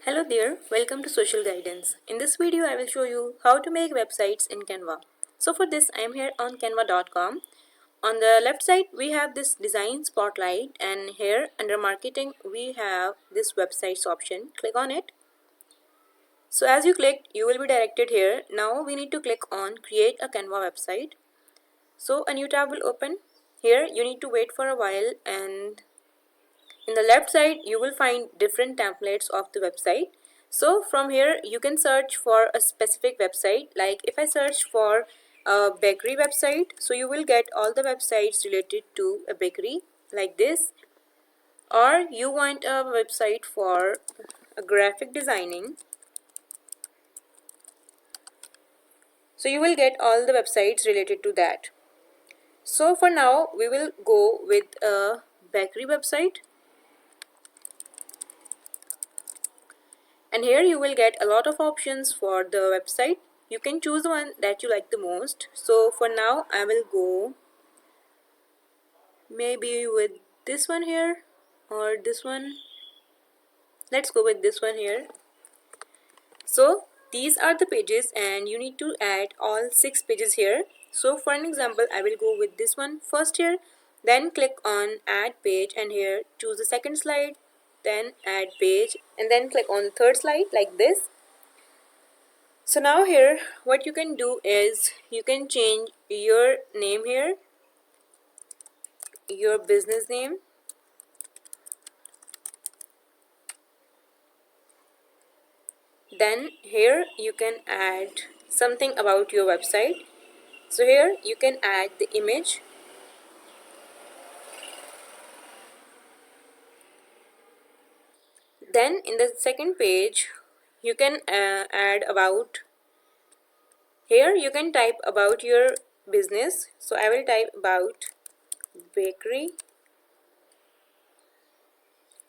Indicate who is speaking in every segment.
Speaker 1: Hello there, welcome to Social Guidance. In this video, I will show you how to make websites in Canva. So for this, I am here on canva.com. On the left side, we have this design spotlight, and here under marketing, we have this websites option. Click on it. So as you click, you will be directed here. Now we need to click on create a Canva website. So a new tab will open. Here you need to wait for a while, and in the left side, you will find different templates of the website. So from here, you can search for a specific website. Like if I search for a bakery website, so you will get all the websites related to a bakery like this. Or you want a website for a graphic designing. So you will get all the websites related to that. So for now, we will go with a bakery website. And here you will get a lot of options for the website. You can choose one that you like the most. So for now I will go maybe with this one here or this one. Let's go with this one here. So these are the pages and you need to add all 6 pages here. So for an example, I will go with this one first here, then click on add page, and here choose the second slide, then add page, and then click on the third slide like this. So now here what you can do is you can change your name here, your business name, then here you can add something about your website. So here you can add the image, then in the second page you can add about. Here you can type about your business. So I will type about bakery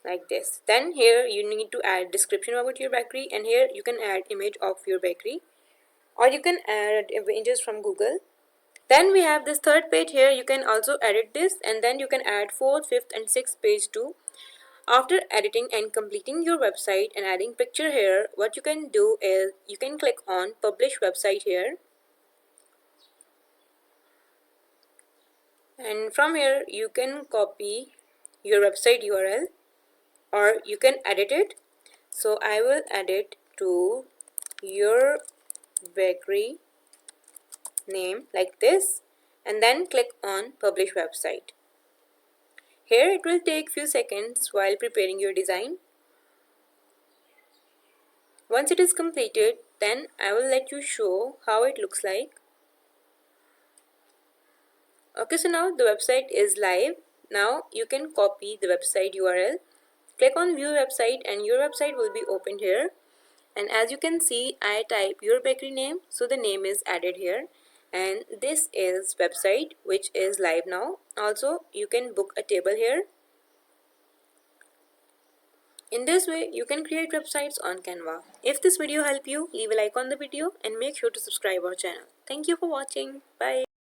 Speaker 1: like this. Then here you need to add description about your bakery, and here you can add image of your bakery, or you can add images from Google. Then we have this third page. Here you can also edit this, and then you can add fourth, fifth and sixth page too. After editing and completing your website and adding picture here, what you can do is you can click on publish website here, and from here you can copy your website URL or you can edit it. So I will edit to your bakery name like this, and then click on publish website. Here it will take few seconds while preparing your design. Once it is completed, then I will let you show how it looks like. Okay, so now the website is live. Now you can copy the website URL. Click on view website and your website will be opened here. And as you can see, I type your bakery name, so the name is added here. And this is website which is live now. Also you can book a table here. In this way you can create websites on Canva. If this video helped you, leave a like on the video and make sure to subscribe our channel. Thank you for watching. Bye.